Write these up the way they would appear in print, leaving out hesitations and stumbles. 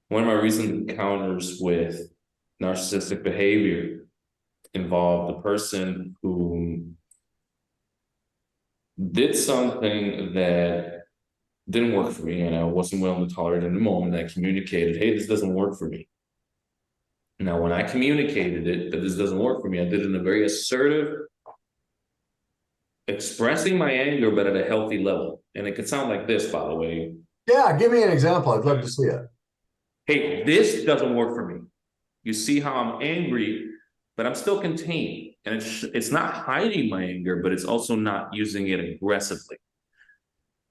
One of my recent encounters with narcissistic behavior involved a person who did something that didn't work for me, and I wasn't willing to tolerate in the moment. I communicated, hey, this doesn't work for me. Now, when I communicated it, that this doesn't work for me, I did it in a very assertive, expressing my anger, but at a healthy level. And it could sound like this, by the way. Yeah, give me an example. I'd love to see it. Hey, this doesn't work for me. You see how I'm angry, but I'm still contained. And it's not hiding my anger, but it's also not using it aggressively.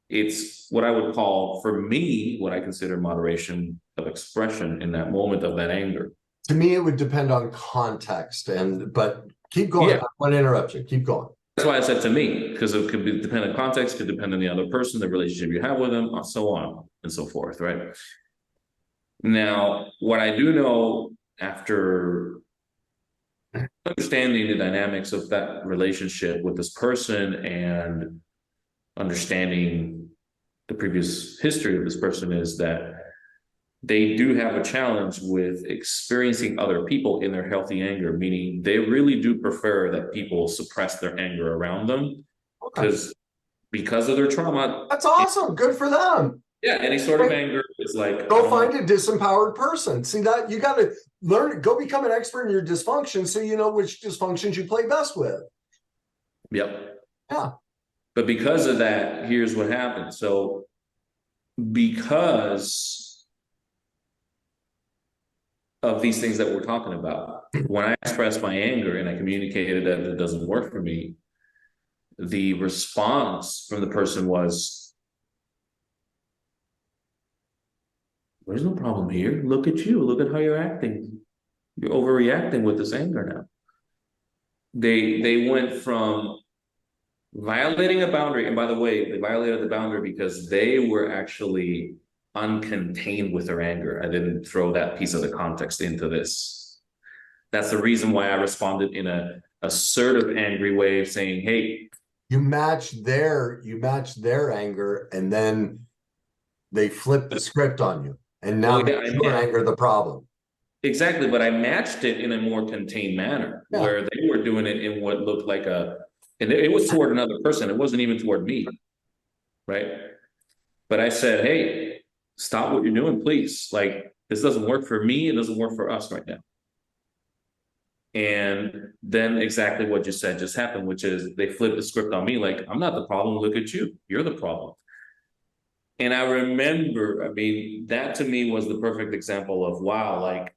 It's what I would call, for me, what I consider moderation of expression in that moment of that anger. To me, it would depend on context, but keep going. Yeah. I want to interrupt you. Keep going. That's why I said to me, because it could be depend on context, could depend on the other person, the relationship you have with them, so on and so forth, right? Now, what I do know after understanding the dynamics of that relationship with this person and understanding the previous history of this person is that they do have a challenge with experiencing other people in their healthy anger, meaning they really do prefer that people suppress their anger around them Okay. because of their trauma. That's awesome. Good for them. Yeah, any sort of anger is like, Go find a disempowered person. See that you got to learn, go become an expert in your dysfunction so you know which dysfunctions you play best with. Yep. Yeah. But because of that, here's what happened. So because of these things that we're talking about, when I expressed my anger and I communicated that it doesn't work for me, the response from the person was, there's no problem here. Look at you. Look at how you're acting. You're overreacting with this anger now. They went from violating a boundary, and by the way, they violated the boundary because they were actually uncontained with their anger. I didn't throw that piece of the context into this. That's the reason why I responded in a assertive, angry way of saying, hey, You match their anger, and then they flip the script on you. And now well, yeah, your anger the problem. exactly, but I matched it in a more contained manner Yeah. where they were doing it in what looked like and it was toward another person. It wasn't even toward me, right? But I said, hey, stop what you're doing, please. Like, this doesn't work for me. It doesn't work for us right now. And then exactly what you said just happened, which is they flipped the script on me. Like, I'm not the problem. Look at you. You're the problem. And I remember, I mean, that to me was the perfect example of, wow, like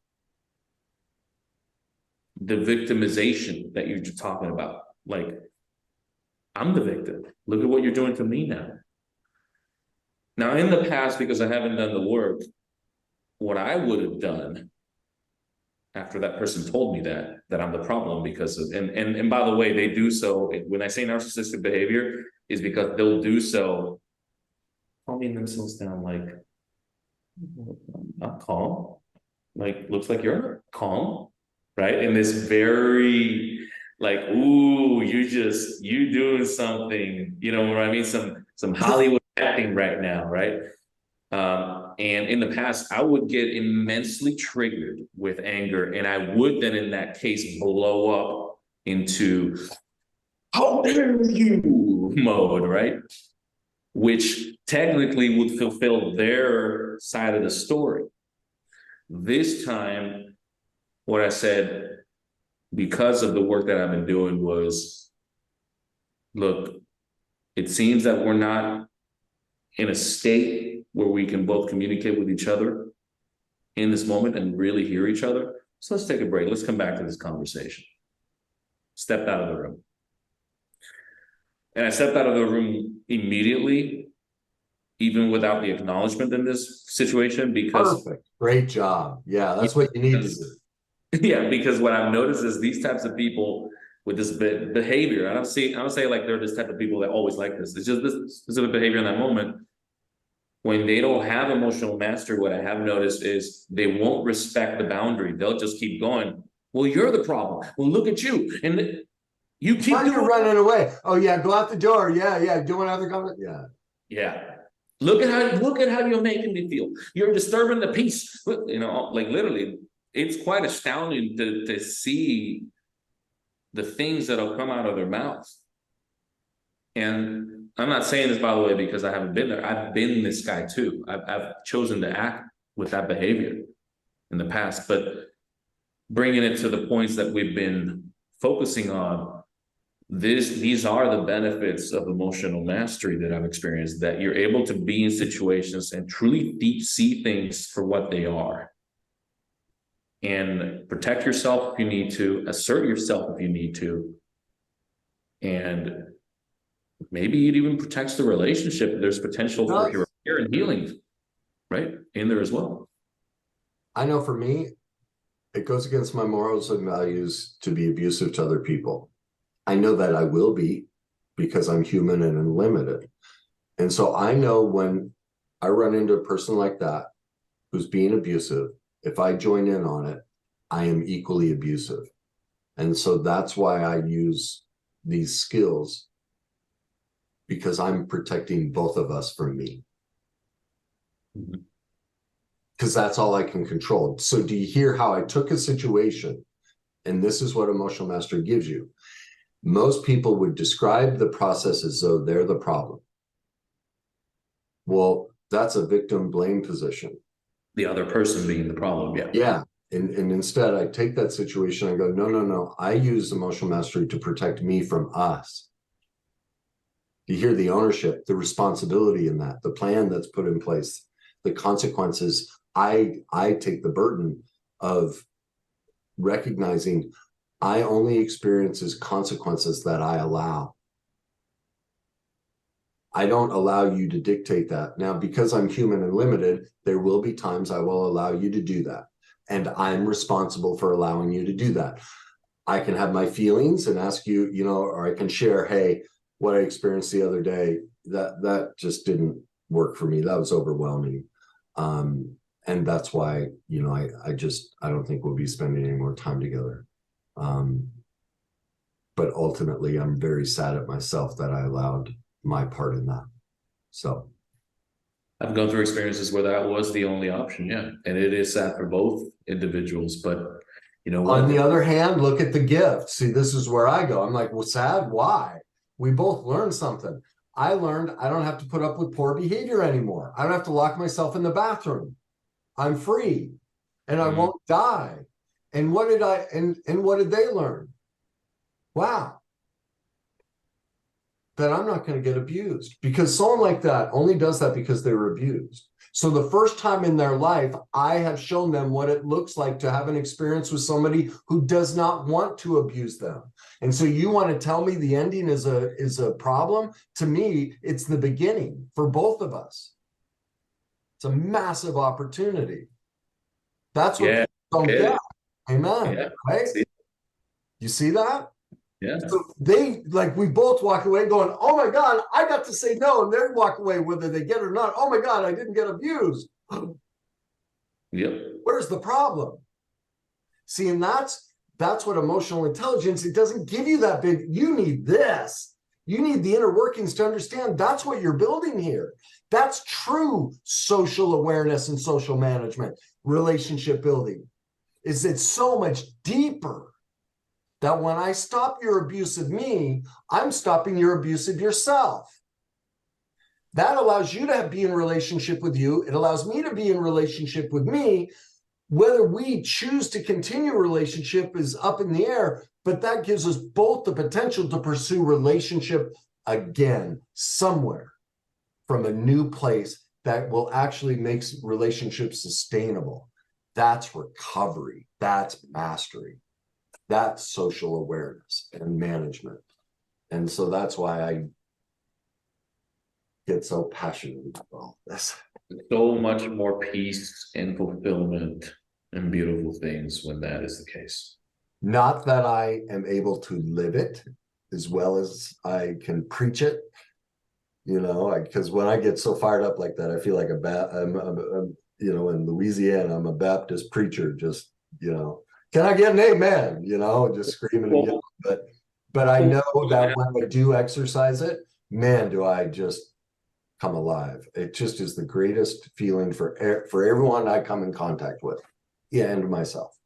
the victimization that you're talking about. Like, I'm the victim. Look at what you're doing to me now. Now, in the past, because I haven't done the work, what I would have done after that person told me that I'm the problem because of, and by the way, they do so, when I say narcissistic behavior, is because they'll do so calming themselves down, like, not calm, like, looks like you're calm, right? In this very, like, ooh, you doing something, you know what I mean? Some Hollywood acting right now, right? And in the past, I would get immensely triggered with anger, and I would then, in that case, blow up into "how dare you" mode, right? Which technically would fulfill their side of the story. This time, what I said, because of the work that I've been doing, was, look, it seems that we're not in a state where we can both communicate with each other in this moment and really hear each other. So let's take a break. Let's come back to this conversation. Stepped out of the room. And I stepped out of the room immediately, even without the acknowledgement in this situation, because Perfect. Great job. Yeah, that's what you need to do. yeah, because what I've noticed is these types of people with this behavior, I don't say like they're this type of people that always like this. It's just this specific behavior in that moment. When they don't have emotional mastery, what I have noticed is they won't respect the boundary. They'll just keep going. Well, you're the problem. Well, look at you. And you keep Why are you running away? Oh, yeah, go out the door. Yeah, yeah. Doing other comments. Yeah. Yeah. Look at how you're making me feel. You're disturbing the peace. You know, like literally, it's quite astounding to see the things that'll come out of their mouths. And I'm not saying this, by the way, because I haven't been there. I've been this guy too. I've chosen to act with that behavior in the past, but bringing it to the points that we've been focusing on, these are the benefits of emotional mastery that I've experienced, that you're able to be in situations and truly deep see things for what they are, and protect yourself if you need to, assert yourself if you need to, and maybe it even protects the relationship. There's potential for repair and healing, right, in there as well. I know for me, it goes against my morals and values to be abusive to other people. I know that I will be, because I'm human and unlimited. And so I know when I run into a person like that who's being abusive, if I join in on it, I am equally abusive. And so that's why I use these skills, because I'm protecting both of us from me. Because that's all I can control. So do you hear how I took a situation, and this is what emotional mastery gives you? Most people would describe the process as though they're the problem. Well, that's a victim blame position. The other person being the problem, yeah. Yeah. And instead, I take that situation and go, no, no, no. I use emotional mastery to protect me from us. You hear the ownership, the responsibility in that, the plan that's put in place, the consequences. I take the burden of recognizing I only experience consequences that I allow. I don't allow you to dictate that. Now, because I'm human and limited, there will be times I will allow you to do that. And I'm responsible for allowing you to do that. I can have my feelings and ask you, you know, or I can share, hey, what I experienced the other day, that just didn't work for me. That was overwhelming. And that's why, you know, I don't think we'll be spending any more time together. But ultimately, I'm very sad at myself that I allowed my part in that. So I've gone through experiences where that was the only option, yeah. And it is sad for both individuals, but you know what? On the other hand, look at the gift. See, this is where I go. I'm like, well, sad? Why? We both learned something. I learned I don't have to put up with poor behavior anymore. I don't have to lock myself in the bathroom. I'm free and I won't die. And what did what did they learn? Wow. That I'm not going to get abused, because someone like that only does that because they were abused. So the first time in their life, I have shown them what it looks like to have an experience with somebody who does not want to abuse them. And so you want to tell me the ending is a problem? To me, it's the beginning for both of us. It's a massive opportunity. That's what people don't get. Amen. Yeah. Right? You see that? Yeah. So we both walk away going, oh my God, I got to say no. And they walk away whether they get it or not. Oh my God, I didn't get abused. Yep. Where's the problem? See, and that's what emotional intelligence, it doesn't give you that big, you need this. You need the inner workings to understand that's what you're building here. That's true social awareness and social management, relationship building. Is it's so much deeper. That when I stop your abuse of me, I'm stopping your abuse of yourself. That allows you to be in relationship with you. It allows me to be in relationship with me. Whether we choose to continue a relationship is up in the air, but that gives us both the potential to pursue relationship again, somewhere from a new place that will actually make relationships sustainable. That's recovery. That's mastery. That's social awareness and management. And so that's why I get so passionate about all this. So much more peace and fulfillment and beautiful things when that is the case. Not that I am able to live it as well as I can preach it, you know, because when I get so fired up like that, I feel like I'm you know, in Louisiana, I'm a Baptist preacher, just, you know, can I get an amen? You know, just screaming and yelling. But I know that when I do exercise it, man, do I just come alive. It just is the greatest feeling for everyone I come in contact with, and myself.